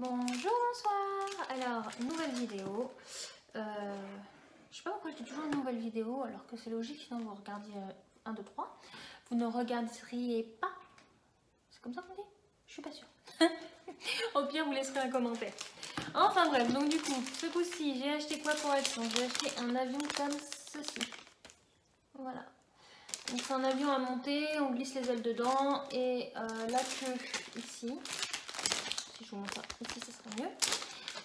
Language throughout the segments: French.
Bonjour, bonsoir. Alors, nouvelle vidéo. Je sais pas pourquoi je dis toujours une nouvelle vidéo alors que c'est logique, sinon vous regardiez 1, 2, 3. Vous ne regarderiez pas. C'est comme ça qu'on dit? Je suis pas sûre. Au pire, vous laisserez un commentaire. Enfin bref, donc du coup, ce coup-ci, j'ai acheté quoi pour être? J'ai acheté un avion comme ceci. Voilà. Donc c'est un avion à monter, on glisse les ailes dedans et la queue ici. Si je vous montre ça ici, ce serait mieux.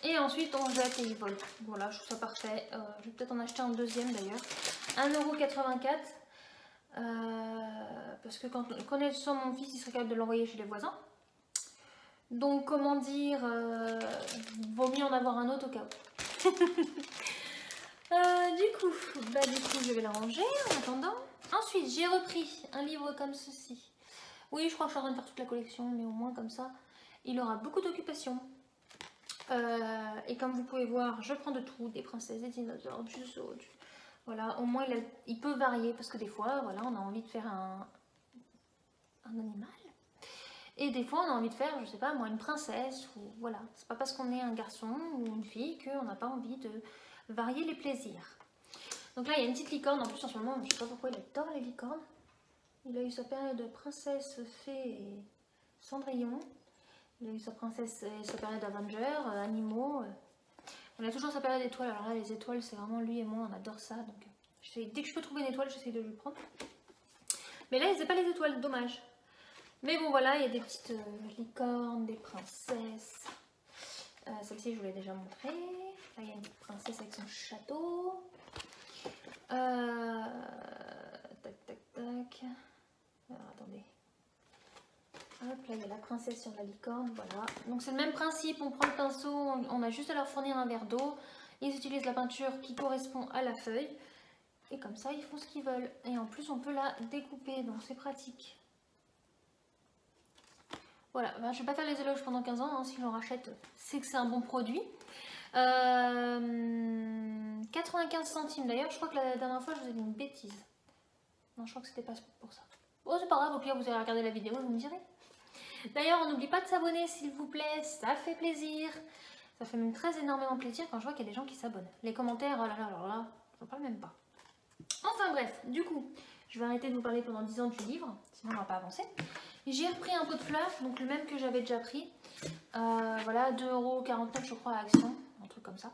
Et ensuite on jette et il vole. Voilà, je trouve ça parfait. Je vais peut-être en acheter un deuxième d'ailleurs. 1,84 €. Parce que quand connaissant mon fils, il serait capable de l'envoyer chez les voisins. Donc comment dire, vaut mieux en avoir un autre au cas où. du coup, je vais la ranger en attendant. Ensuite, j'ai repris un livre comme ceci. Oui, je crois que je suis en train de faire toute la collection, mais au moins comme ça, il aura beaucoup d'occupation. Et comme vous pouvez voir, je prends de tout, des princesses, des dinosaures, du zoo, voilà, au moins il peut varier parce que des fois, voilà, on a envie de faire un animal. Et des fois, on a envie de faire, je sais pas moi, une princesse, ou voilà. C'est pas parce qu'on est un garçon ou une fille qu'on n'a pas envie de varier les plaisirs. Donc là, il y a une petite licorne, en plus en ce moment, je sais pas pourquoi il adore les licornes. Il a eu sa période de princesse, fée et Cendrillon. Il a eu sa princesse et sa période Avenger, animaux. On a toujours sa période d'étoiles. Alors là, les étoiles, c'est vraiment lui et moi, on adore ça. Donc, dès que je peux trouver une étoile, j'essaie de lui prendre. Mais là, il faisait pas les étoiles, dommage. Mais bon, voilà, il y a des petites licornes, des princesses. Celle-ci, je vous l'ai déjà montrée. Là, il y a une petite princesse avec son château. Tac, tac, tac. Alors, attendez. Hop, là il y a la princesse sur la licorne, voilà. Donc c'est le même principe, on prend le pinceau, on a juste à leur fournir un verre d'eau. Ils utilisent la peinture qui correspond à la feuille. Et comme ça, ils font ce qu'ils veulent. Et en plus, on peut la découper, donc c'est pratique. Voilà, ben, je ne vais pas faire les éloges pendant 15 ans, hein. Si j'en rachète, c'est que c'est un bon produit. 95 centimes d'ailleurs, je crois que la dernière fois, je vous ai dit une bêtise. Non, je crois que c'était pas pour ça. Bon, c'est pas grave, au pire, vous allez regarder la vidéo, vous me direz. D'ailleurs, on n'oublie pas de s'abonner s'il vous plaît, ça fait plaisir. Ça fait même très énormément plaisir quand je vois qu'il y a des gens qui s'abonnent. Les commentaires, oh là là, alors là, j'en parle même pas. Enfin bref, du coup, je vais arrêter de vous parler pendant 10 ans du livre, sinon on va pas avancer. J'ai repris un pot de fleurs, donc le même que j'avais déjà pris. Voilà, 2,49 € je crois à Action, un truc comme ça.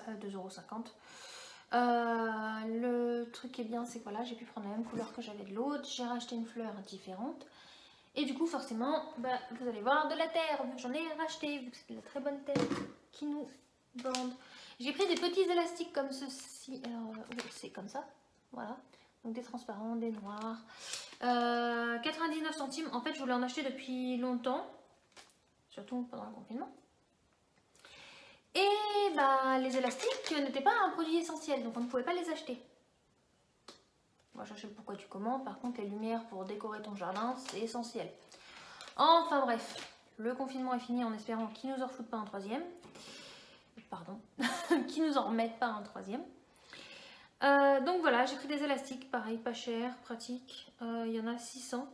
2,50 €. Le truc qui est bien, c'est que voilà, j'ai pu prendre la même couleur que j'avais de l'autre. J'ai racheté une fleur différente. Et du coup, forcément, bah, vous allez voir de la terre, vu que j'en ai racheté, vu que c'est de la très bonne terre qui nous bande. J'ai pris des petits élastiques comme ceci. Alors, c'est comme ça, voilà. Donc des transparents, des noirs. 99 centimes. En fait, je voulais en acheter depuis longtemps, surtout pendant le confinement. Et bah, les élastiques n'étaient pas un produit essentiel, donc on ne pouvait pas les acheter. On va chercher le pourquoi du comment. Par contre, les lumières pour décorer ton jardin, c'est essentiel. Enfin bref, le confinement est fini en espérant qu'ils nous en refoutent pas un troisième. Pardon, qu'ils nous en remettent pas un troisième. Donc voilà, j'ai pris des élastiques, pareil, pas cher, pratique. Il y en a 600.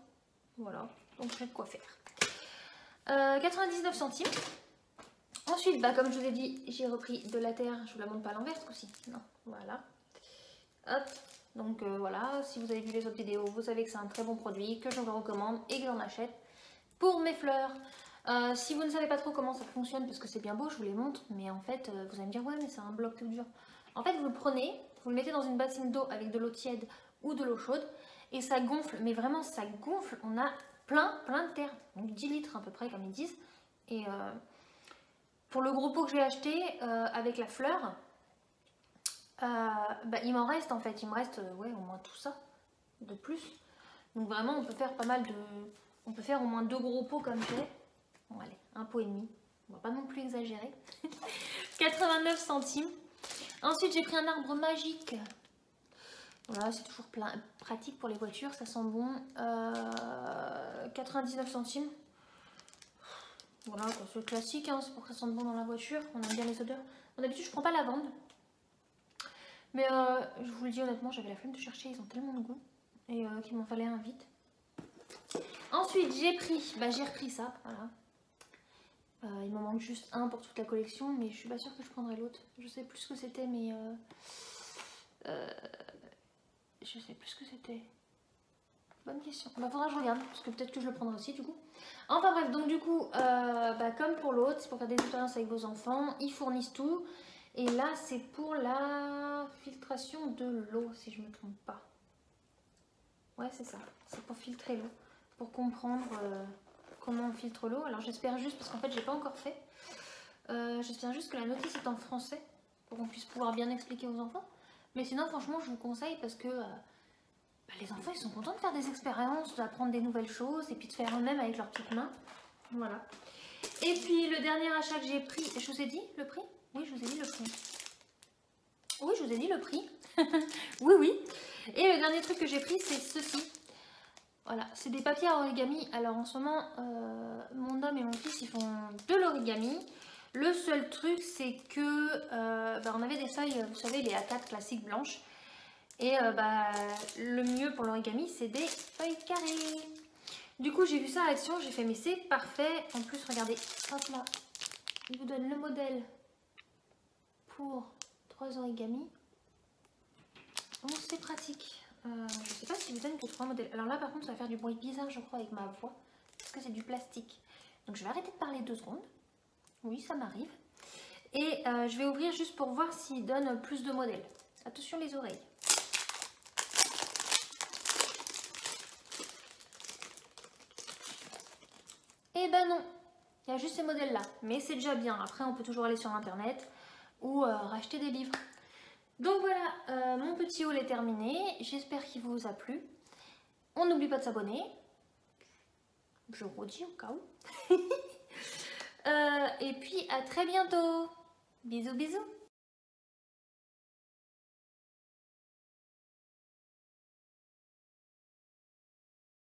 Voilà, donc j'ai de quoi faire. 99 centimes. Ensuite, bah, comme je vous ai dit, j'ai repris de la terre. Je vous la montre pas à l'envers ce coup-ci. Non, voilà. Hop. Donc voilà, si vous avez vu les autres vidéos, vous savez que c'est un très bon produit, que je vous recommande et que j'en achète pour mes fleurs. Si vous ne savez pas trop comment ça fonctionne, parce que c'est bien beau, je vous les montre, mais en fait, vous allez me dire, ouais, mais c'est un bloc tout dur. En fait, vous le prenez, vous le mettez dans une bassine d'eau avec de l'eau tiède ou de l'eau chaude, et ça gonfle, mais vraiment, ça gonfle. On a plein de terre, donc 10 litres à peu près, comme ils disent. Et pour le gros pot que j'ai acheté, avec la fleur, bah, il m'en reste en fait, il me reste ouais, au moins tout ça de plus. Donc vraiment on peut faire pas mal de... On peut faire au moins 2 gros pots comme j'ai. Bon allez, un pot et demi, on va pas non plus exagérer. 89 centimes. Ensuite j'ai pris un arbre magique. Voilà, c'est toujours pratique pour les voitures, ça sent bon. 99 centimes. Voilà, c'est classique, hein, c'est pour que ça sente bon dans la voiture, on aime bien les odeurs. D'habitude je prends pas lavande. Mais je vous le dis honnêtement, j'avais la flemme de chercher, ils ont tellement de goût. Et qu'il m'en fallait un vite. Ensuite, j'ai repris ça, voilà. Il m'en manque juste un pour toute la collection, mais je suis pas sûre que je prendrai l'autre. Je sais plus ce que c'était, mais je sais plus ce que c'était. Bonne question. Bah faudra que je regarde, parce que peut-être que je le prendrai aussi du coup. Enfin bref, donc du coup, comme pour l'autre, c'est pour faire des expériences avec vos enfants, ils fournissent tout. Et là, c'est pour la filtration de l'eau, si je me trompe pas. Ouais, c'est ça. C'est pour filtrer l'eau, pour comprendre comment on filtre l'eau. Alors j'espère juste, parce qu'en fait, j'ai pas encore fait. J'espère juste que la notice est en français, pour qu'on puisse pouvoir bien expliquer aux enfants. Mais sinon, franchement, je vous conseille parce que les enfants, ils sont contents de faire des expériences, d'apprendre des nouvelles choses et puis de faire eux-mêmes avec leurs petites mains. Voilà. Et puis, le dernier achat que j'ai pris, je vous ai dit le prix? Oui, je vous ai dit le prix. Oui, je vous ai dit le prix. Oui, oui. Et le dernier truc que j'ai pris, c'est ceci. Voilà, c'est des papiers à origami. Alors, en ce moment, mon homme et mon fils, ils font de l'origami. Le seul truc, c'est que on avait des feuilles, vous savez, les A4 classiques blanches. Et le mieux pour l'origami, c'est des feuilles carrées. Du coup, j'ai vu ça à l'action, j'ai fait, mais c'est parfait. En plus, regardez, hop là, il vous donne le modèle pour 3 origamis. Donc, c'est pratique. Je sais pas s'il vous donne que 3 modèles. Alors là, par contre, ça va faire du bruit bizarre, je crois, avec ma voix. Parce que c'est du plastique. Donc, je vais arrêter de parler 2 secondes. Oui, ça m'arrive. Et je vais ouvrir juste pour voir s'il donne plus de modèles. Attention les oreilles. Eh ben non, il y a juste ces modèles-là. Mais c'est déjà bien. Après, on peut toujours aller sur Internet ou racheter des livres. Donc voilà, mon petit haul est terminé. J'espère qu'il vous a plu. On n'oublie pas de s'abonner. Je redis au cas où. Et puis à très bientôt. Bisous bisous.